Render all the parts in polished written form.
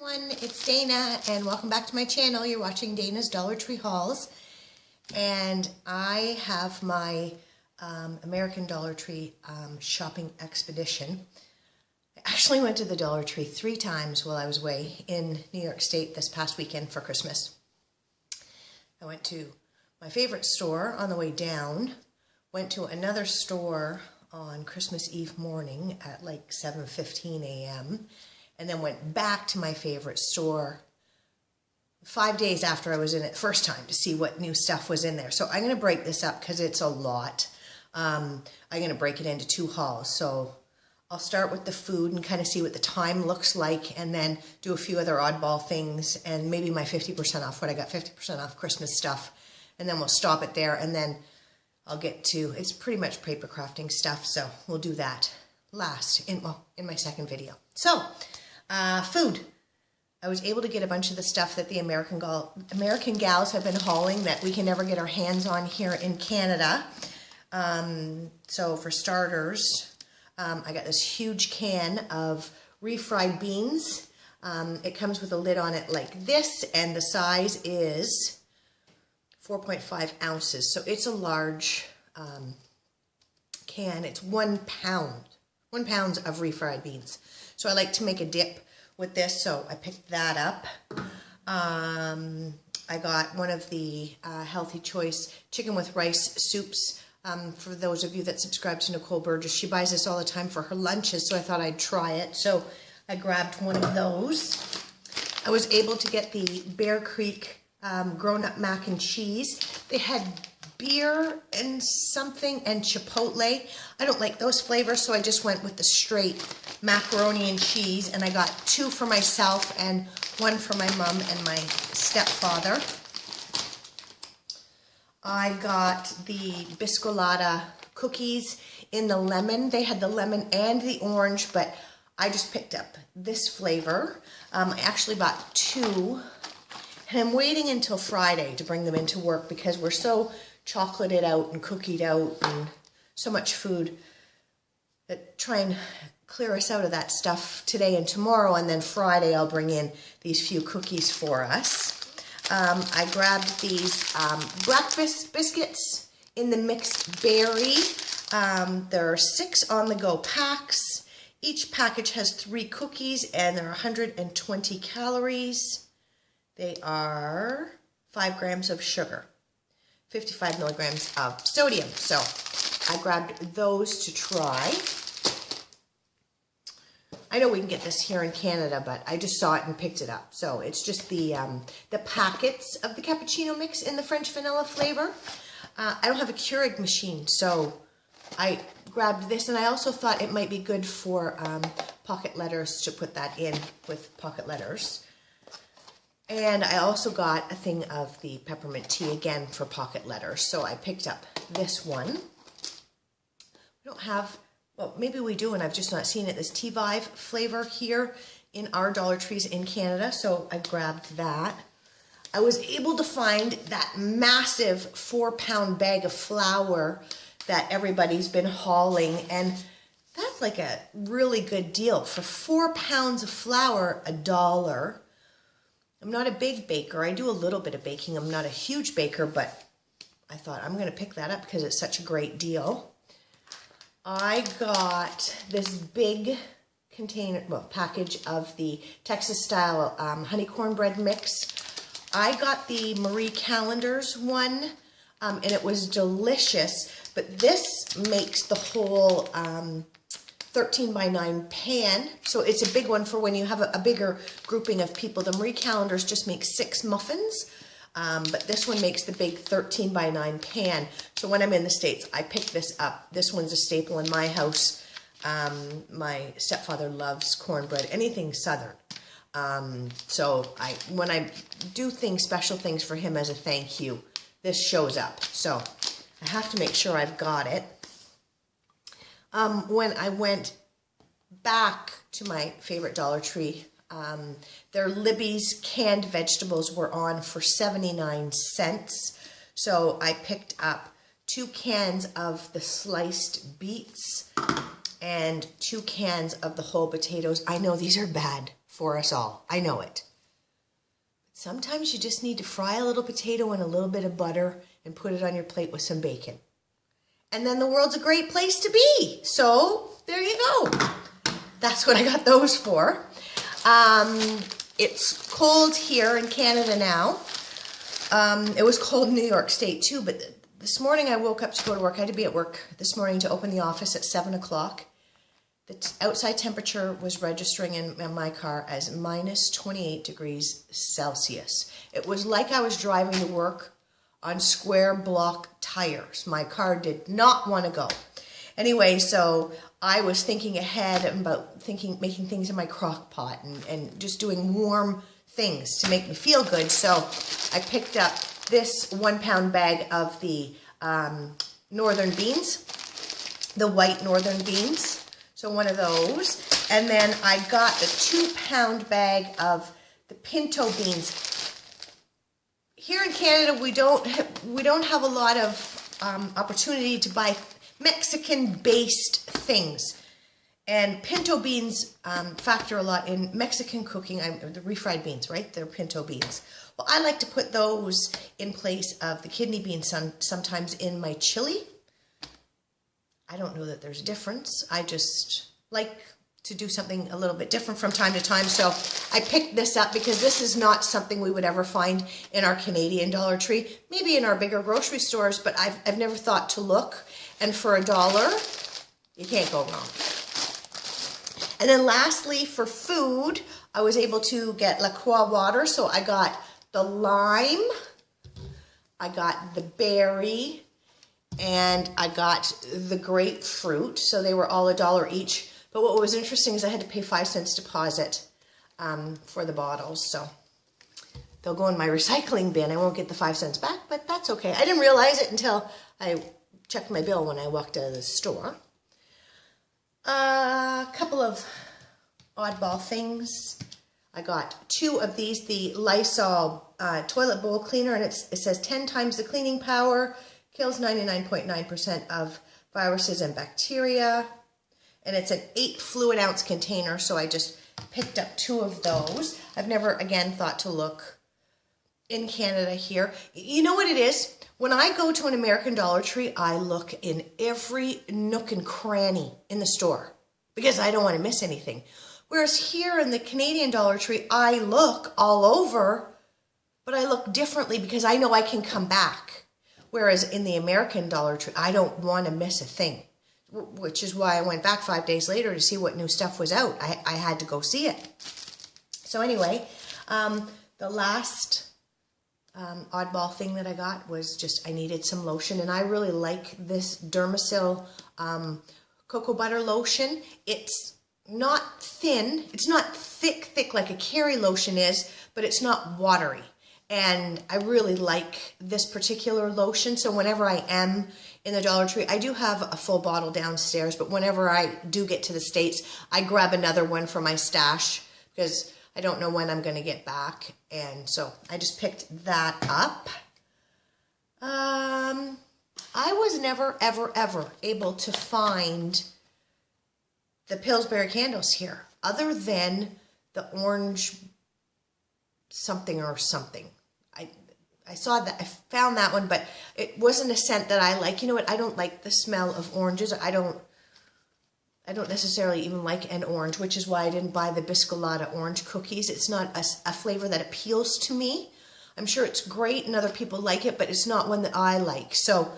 Everyone, it's Dana and welcome back to my channel. You're watching Dana's Dollar Tree Hauls, and I have my American Dollar Tree shopping expedition. I actually went to the Dollar Tree 3 times while I was away in New York State this past weekend for Christmas. I went to my favorite store on the way down, went to another store on Christmas Eve morning at like 7:15 a.m. and then went back to my favorite store 5 days after I was in it the first time to see what new stuff was in there. So I'm going to break this up because it's a lot. I'm going to break it into 2 hauls. So I'll start with the food and kind of see what the time looks like, and then do a few other oddball things and maybe my 50% off, what I got 50% off Christmas stuff. And then we'll stop it there, and then I'll get to, it's pretty much paper crafting stuff, so we'll do that last in my second video. So, food. I was able to get a bunch of the stuff that the American gals have been hauling that we can never get our hands on here in Canada. So for starters, I got this huge can of refried beans. It comes with a lid on it like this, and the size is 4.5 ounces. So it's a large can. It's 1 pound. 1 pound of refried beans. So I like to make a dip with this, so I picked that up. I got one of the Healthy Choice chicken with rice soups. For those of you that subscribe to Nicole Burgess, she buys this all the time for her lunches, so I thought I'd try it. So I grabbed one of those. I was able to get the Bear Creek grown-up mac and cheese. They had beer and something and chipotle. I don't like those flavors, so I just went with the straight macaroni and cheese, and I got 2 for myself and 1 for my mom and my stepfather. I got the Biscolata cookies in the lemon. They had the lemon and the orange, but I just picked up this flavor. I actually bought 2, and I'm waiting until Friday to bring them into work because we're so chocolated out and cookied out and so much food that try and clear us out of that stuff today and tomorrow, and then Friday I'll bring in these few cookies for us. I grabbed these breakfast biscuits in the mixed berry. There are 6 on-the-go packs. Each package has 3 cookies, and they're 120 calories. They are 5 grams of sugar, 55 milligrams of sodium. So I grabbed those to try. I know we can get this here in Canada, but I just saw it and picked it up. So it's just the packets of the cappuccino mix in the French vanilla flavor. I don't have a Keurig machine, so I grabbed this, and I also thought it might be good for pocket letters to put that in with pocket letters. And I also got a thing of the peppermint tea again for pocket letters, so I picked up this one. We don't have, well, maybe we do, and I've just not seen it, this Tea Vibe flavor here in our Dollar Trees in Canada, so I grabbed that. I was able to find that massive 4-pound bag of flour that everybody's been hauling, and that's like a really good deal. For 4 pounds of flour, $1. I'm not a big baker. I do a little bit of baking. I'm not a huge baker, but I thought I'm going to pick that up because it's such a great deal. I got this big container, well, package of the Texas style honey cornbread mix. I got the Marie Callender's one, and it was delicious, but this makes the whole 13 by 9 pan, so it's a big one for when you have a bigger grouping of people. The Marie Callender's just makes 6 muffins, but this one makes the big 13 by 9 pan. So when I'm in the States, I pick this up. This one's a staple in my house. My stepfather loves cornbread, anything Southern. So when I do things, special things for him as a thank you, this shows up. So I have to make sure I've got it. When I went back to my favorite Dollar Tree, their Libby's canned vegetables were on for 79 cents. So I picked up 2 cans of the sliced beets and 2 cans of the whole potatoes. I know these are bad for us all. I know it. Sometimes you just need to fry a little potato in a little bit of butter and put it on your plate with some bacon. And then the world's a great place to be. So there you go. That's what I got those for. It's cold here in Canada now. It was cold in New York State too, but this morning I woke up to go to work. I had to be at work this morning to open the office at 7 o'clock. The outside temperature was registering in my car as minus 28 degrees Celsius. It was like I was driving to work on square block tires. My car did not want to go. Anyway, so I was thinking ahead about making things in my crock pot and just doing warm things to make me feel good. So I picked up this 1 pound bag of the northern beans, the white northern beans. So one of those. And then I got the 2 pound bag of the pinto beans. Here in Canada, we don't have a lot of opportunity to buy Mexican-based things. And pinto beans factor a lot in Mexican cooking. The refried beans, right? They're pinto beans. Well, I like to put those in place of the kidney beans sometimes in my chili. I don't know that there's a difference. I just like to do something a little bit different from time to time. So I picked this up because this is not something we would ever find in our Canadian Dollar Tree. Maybe in our bigger grocery stores, but I've never thought to look. And for $1, you can't go wrong. And then lastly, for food, I was able to get La Croix water. So I got the lime, I got the berry, and I got the grapefruit. So they were all $1 each. But what was interesting is I had to pay 5 cents deposit for the bottles. So they'll go in my recycling bin. I won't get the 5 cents back, but that's okay. I didn't realize it until I checked my bill when I walked out of the store. A couple of oddball things. I got 2 of these, the Lysol toilet bowl cleaner, and it says 10 times the cleaning power, kills 99.9% of viruses and bacteria, and it's an 8 fluid ounce container, so I just picked up 2 of those. I've never, again, thought to look in Canada here. You know what it is? When I go to an American Dollar Tree, I look in every nook and cranny in the store because I don't want to miss anything. Whereas here in the Canadian Dollar Tree, I look all over, but I look differently because I know I can come back. Whereas in the American Dollar Tree, I don't want to miss a thing, which is why I went back 5 days later to see what new stuff was out. I had to go see it. So anyway, the last oddball thing that I got was just I needed some lotion, and I really like this Dermasil cocoa butter lotion. It's not thin, it's not thick like a Kerry lotion is, but it's not watery. And I really like this particular lotion, so whenever I am in the Dollar Tree, I do have a full bottle downstairs, but whenever I do get to the States, I grab another one for my stash because I don't know when I'm going to get back, and so I just picked that up. I was never, ever able to find the Pillsbury candles here, other than the orange something or something. I saw that, I found that one, but it wasn't a scent that I like. You know what? I don't like the smell of oranges. I don't necessarily even like an orange, which is why I didn't buy the Biscolata orange cookies. It's not a flavor that appeals to me. I'm sure it's great and other people like it, but it's not one that I like. So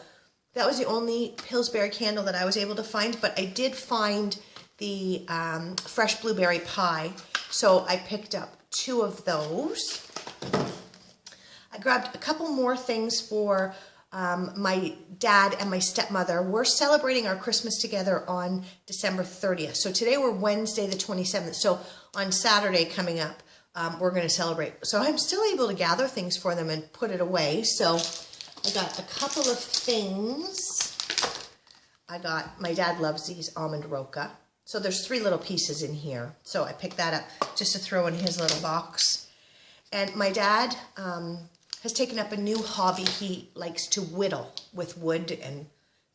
that was the only Pillsbury candle that I was able to find, but I did find the fresh blueberry pie. So I picked up 2 of those. I grabbed a couple more things for my dad and my stepmother. We're celebrating our Christmas together on December 30th. So today we're Wednesday the 27th. So on Saturday coming up, we're going to celebrate. So I'm still able to gather things for them and put it away. So I got a couple of things. My dad loves these almond roca. So there's 3 little pieces in here. So I picked that up just to throw in his little box. And my dad has taken up a new hobby. He likes to whittle with wood and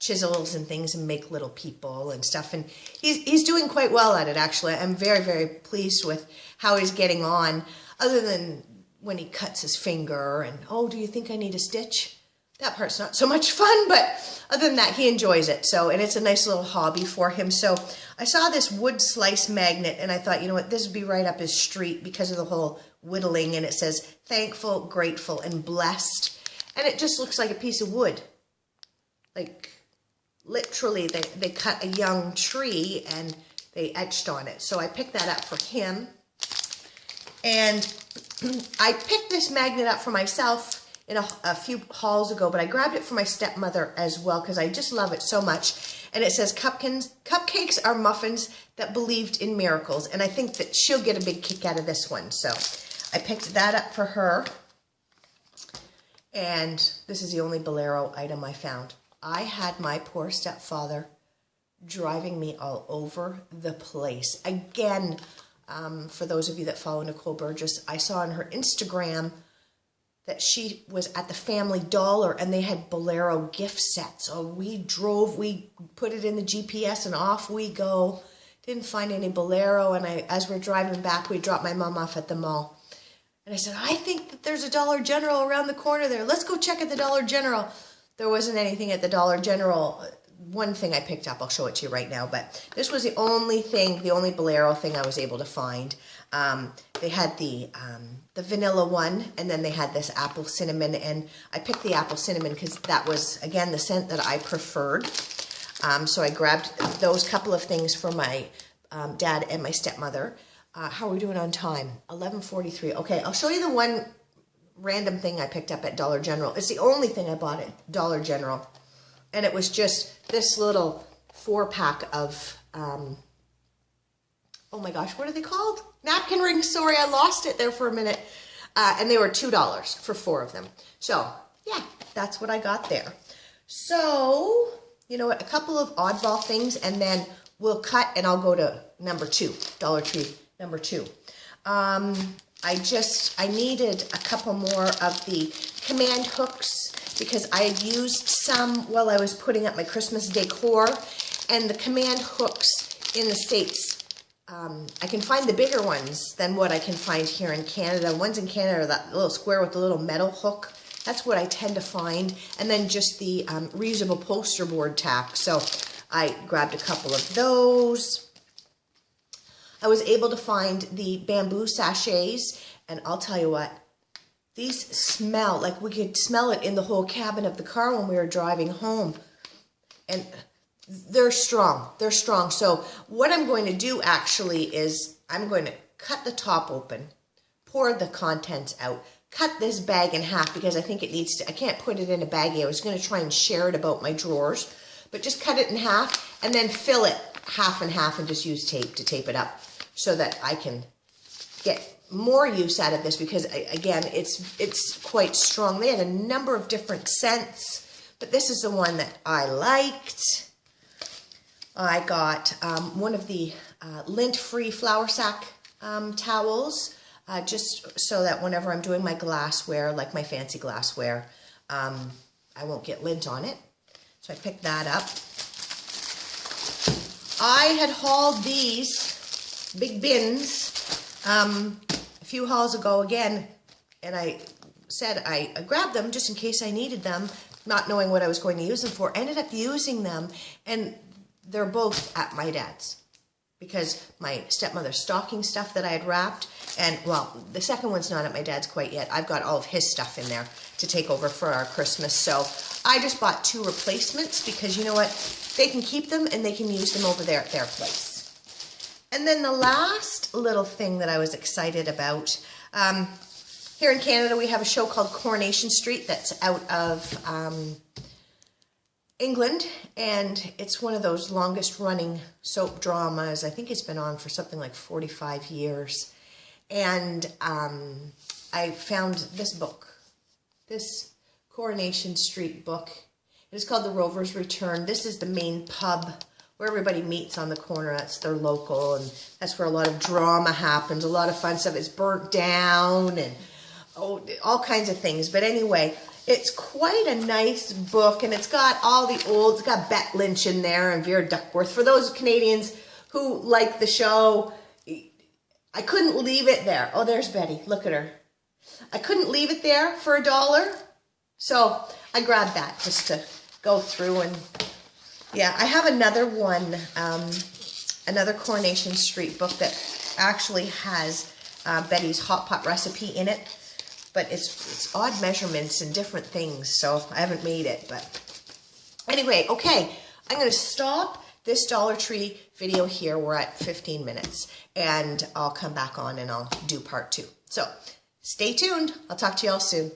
chisels and things and make little people and stuff. And he's doing quite well at it, actually. I'm very, very pleased with how he's getting on, other than when he cuts his finger and, oh, do you think I need a stitch? That part's not so much fun, but other than that, he enjoys it. So, and it's a nice little hobby for him. So I saw this wood slice magnet and I thought, you know what, this would be right up his street because of the whole whittling. And it says, thankful, grateful, and blessed. And it just looks like a piece of wood. Like, literally, they cut a young tree and they etched on it. So I picked that up for him. And I picked this magnet up for myself in a few hauls ago, but I grabbed it for my stepmother as well because I just love it so much. And it says, cupcakes are muffins that believed in miracles. And I think that she'll get a big kick out of this one. So I picked that up for her. And this is the only Bolero item I found. I had my poor stepfather driving me all over the place. Again, for those of you that follow Nicole Burgess, I saw on her Instagram that she was at the Family Dollar and they had Bolero gift sets. So we put it in the GPS and off we go. Didn't find any Bolero, and as we're driving back, we dropped my mom off at the mall. And I said, I think that there's a Dollar General around the corner there. Let's go check at the Dollar General. There wasn't anything at the Dollar General. One thing I picked up, I'll show it to you right now, but this was the only Bolero thing I was able to find. They had the vanilla one, and then they had this apple cinnamon, and I picked the apple cinnamon because that was, again, the scent that I preferred. So I grabbed those couple of things for my dad and my stepmother. How are we doing on time? 11:43. Okay, I'll show you the one random thing I picked up at Dollar General. It's the only thing I bought at Dollar General. And it was just this little 4-pack of, oh my gosh, what are they called? Napkin rings. Sorry, I lost it there for a minute. And they were $2 for 4 of them. So, yeah, that's what I got there. So, you know what, a couple of oddball things, and then we'll cut and I'll go to number 2, Dollar Tree number 2. I needed a couple more of the command hooks because I had used some while I was putting up my Christmas decor, and the command hooks in the States, I can find the bigger ones than what I can find here in Canada. The ones in Canada are that little square with the little metal hook. That's what I tend to find. And then just the reusable poster board tack. So I grabbed a couple of those. I was able to find the bamboo sachets, and I'll tell you what, these smell like we could smell it in the whole cabin of the car when we were driving home. And they're strong. They're strong. So what I'm going to do actually is I'm going to cut the top open, pour the contents out, cut this bag in half because I think it needs to, I can't put it in a baggie. I was going to try and share it about my drawers, but just cut it in half and then fill it half and half and just use tape to tape it up so that I can get more use out of this because, again, it's quite strong. They had a number of different scents, but this is the one that I liked. I got one of the lint-free flour sack towels, just so that whenever I'm doing my glassware, like my fancy glassware, I won't get lint on it. So I picked that up. I had hauled these big bins a few hauls ago again, and I said I grabbed them just in case I needed them, not knowing what I was going to use them for. Ended up using them, and they're both at my dad's because my stepmother's stocking stuff that I had wrapped, and well, the second one's not at my dad's quite yet. I've got all of his stuff in there to take over for our Christmas. So I just bought 2 replacements because you know what? They can keep them and they can use them over there at their place. And then the last little thing that I was excited about, here in Canada we have a show called Coronation Street that's out of England, and it's one of those longest running soap dramas. I think it's been on for something like 45 years. And I found this book, this Coronation Street book. It is called The Rover's Return. This is the main pub where everybody meets on the corner. That's their local, and that's where a lot of drama happens. A lot of fun stuff is burnt down and all kinds of things. But anyway, It's quite a nice book, and it's got all the old, it's got Bette Lynch in there and Vera Duckworth. For those Canadians who like the show, I couldn't leave it there. Oh, there's Betty. Look at her. I couldn't leave it there for $1. So I grabbed that just to go through. And yeah, I have another one, another Coronation Street book that actually has Betty's hot pot recipe in it. But it's odd measurements and different things, so I haven't made it. But anyway, okay, I'm going to stop this Dollar Tree video here. We're at 15 minutes, and I'll come back on and I'll do part 2. So stay tuned. I'll talk to you all soon.